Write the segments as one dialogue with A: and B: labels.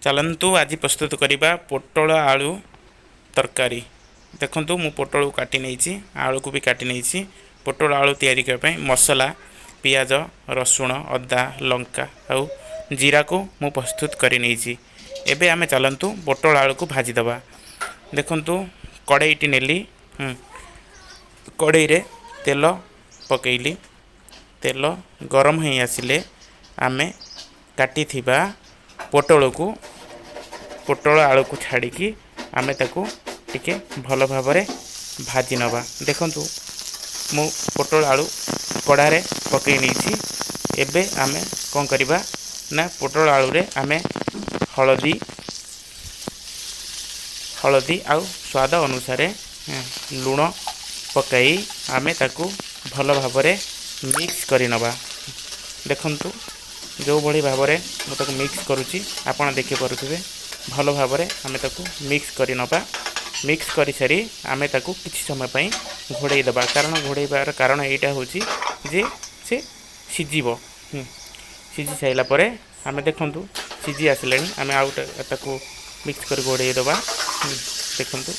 A: चलतु आज प्रस्तुत करवा पोटल आलू तरकारी। देखु मु पोटल काटी नहीं आलू को भी काटी नहीं। पोटल आलू तैयारी करने मसला पियाज रसुण अदा लंका आउ जीरा को मु प्रस्तुत कर नहीं। एबे आमे चलतु पोटल आलू को भाजीदबा। देखु कड़ईटी नेली कड़ई रे तेल पकईली। तेल गरम हो आसिले आमे काटी थिबा पोटल आलू को छाड़ी आमे ताकू टिके भल भाव भाजी नवा। देखु मु पोटल आलू कड़ारे पकई नहीं। एबे आमे कौन करवा ना पोटल आलू रे आमे हलदी हलदी आउ स्वाद अनुसार लुण पकई आमे ताकू भल भाव मिक्स करी नवा। देखंतु जो भली भाव में मुझे मिक्स करुच्ची आपड़ देखिपे भल भाव आमे ताकू मिक्स करी नवा। मिक्स करी सारी आमे ताकू किछि समय पई घोड़े दबा। कारण घोड़ेबार कारण एटा होची जे से सिजिबो। सिजी साइला परे आमे देखंतु सिजी आसलेनी आमे आउ ताकू मिक्स कर घोड़े दबा। देखंतु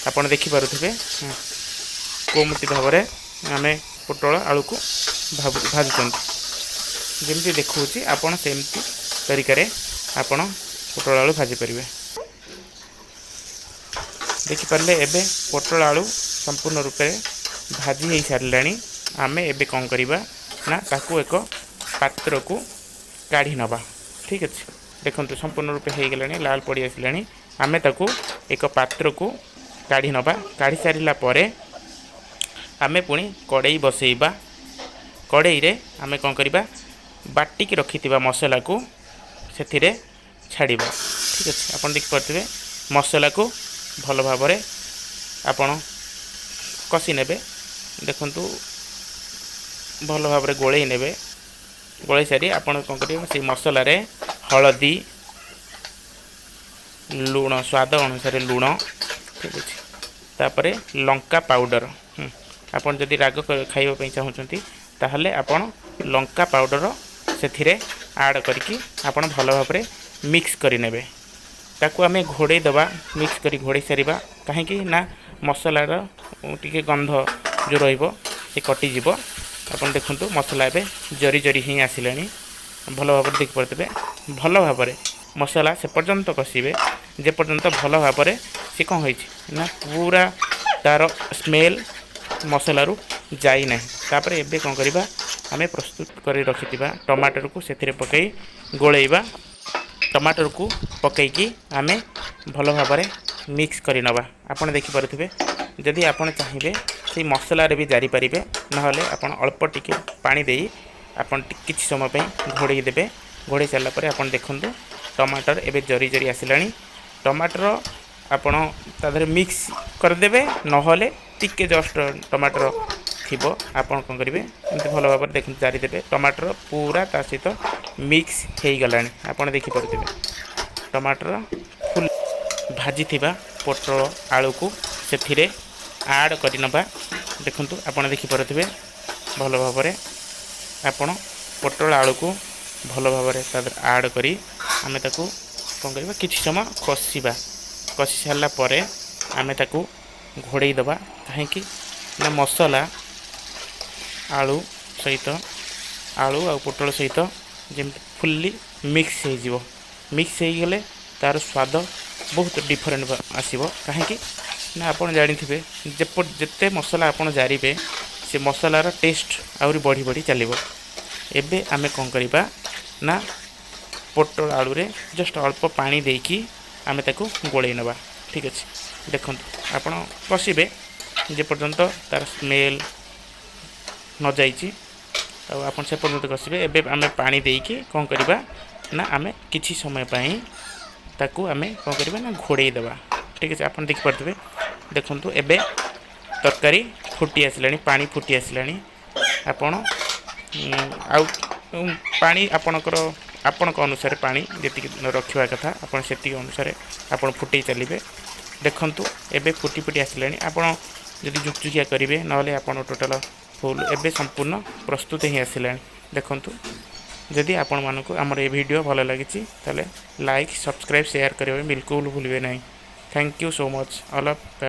A: आपड़ देखि पारुथिबे कोमती भाव में आमे पोटल आलू को भाजुचंती। जमती देखुची आपण सेमती तरीके आपण पोटल आलू भाजी पारे। देखिपारे एबे पोटल आलू संपूर्ण रूपे भाजी हो सारे। आमे एबे कौन करवा ना ताकू एक पात्र को काढ़ी नवा। ठीक अच्छे देखो संपूर्ण रूपे हो गलानी लाल पड़ी आसलानी। आमे ताकू एक पात्र को काढ़ी नवा। काढ़ी सारिला परे आमे पुणी कड़ई बसैबा। कड़ई रे आमे कौन करवा बाटिक रखिथिबा मसला को सेथिरे छाड़िबा। ठीक अच्छे आपन देख पारथिबे मसला को भल भाव आपण कषि नेबे। देखंतु भल भाव गोलई नेबे। गोलई सारी आपण कौन करिबे से मसला रे हलदी लुण स्वाद अनुसार लुण। ठीक अच्छे तापरे लंका पाउडर आपन जदि राग खाइबा पई चाहुचंती ताहले आपण लंका पाउडर सेथिरे ऐड करके आपण भल भाव मिक्स करि नेबे। ताकू आमे घोड़े दबा। मिक्स करी घोड़े सारिबा कहीं ना मसलार टिके गंध जो रहिबो से कटिजिबो। आपन देखंतु मसला एबे जरी जरी ही आसिलानी। भल भाव देख पारथिबे भल भाव मसला से पर्यंत कषिबे जे पर्यंत भल भाव से कौन होइछि ना पूरा तार स्मेल मसलारू जाई ना। तापर एबे कौन करबा आमे प्रस्तुत कर रखिथिबा टमाटर को सेथिरे पकई गोलैबा। टमाटर को पकईकी आमे भल भाव मिक्स कर नवा। आपन देखि पारुथिबे जदि आपन चाहिए से मसला रे भी जारी पारिबे नहले आपन अल्प टिके पानी देई आपन किछि समय पे घोड़े देबे। घोड़े सारा पर आपन देखंतु टमाटर एबे जरी जरी आसिलानी। टमाटर आपन तादरे मिक्स कर देबे नहले टिके जस्ट टमाटर थिबो आपन कोन करिवे एमते भल भाव देखि जारी देबे। टमाटर पूरा ता सहित मिक्स हो गलानी। आपन देखि पारुथिबे टमाटर फुल भाजी थिबा पोटल आलू को सेथिरे ऐड करि नबा। देखंतु आपन देखि पारुथिबे भल भाव आपन पोटल आलू को भल भाव ऐड करी आमे ताकू कोन करबा किछि समय कषिबा। कषि सारला परे आमे ताकू घोड़े दबा कहीं ना मसला आलू सहित आलू आ पोटल सहित जमी फुल्ली मिक्स हो। मिक्स हो गले तार स्वाद बहुत डिफरेंट आसीबो। कहीं ना आपन जानिथिबे जेते मसला आपन जारिबे से मसलार टेस्ट आउरी बढ़ी बढ़ी चलिबो। एबे आमे कौन करबा ना पोटल आलू रे जस्ट अल्प पानी देकी आमे ताकू गोलई नवा। ठीक अच्छे देखंतु आपन कषिबे जे पर्यंत तार स्मेल न जाइछि आपन से पर्यंत कषिबे। एबे आमे पानी देकी कौन करबा ना आमे किछि समय पई ताकू आमे कौन करबा ना घोड़े देबा। ठीक है आपन देख पारथिबे देखंतु एबे तरकारी फुटी आसलानी पानी फुटी आसलानी। आपन आउ पानी आपणकर आपणक अनुसार पानी जी रखा कथा आपन सेति अनुसार आपन फुटे चलिए। देखंतु एबे फुटी फुटी आसलानी। आपन जदि जुकजुकिया करेंगे ना आपन टोटाल फुल एबे संपूर्ण प्रस्तुत ही आसलानी। देखंतु जदि आपण मानक आमर ये वीडियो भल लगी ताले लाइक सब्सक्राइब शेयर करने बिल्कुल भूलिए नहीं। Thank you so much. All of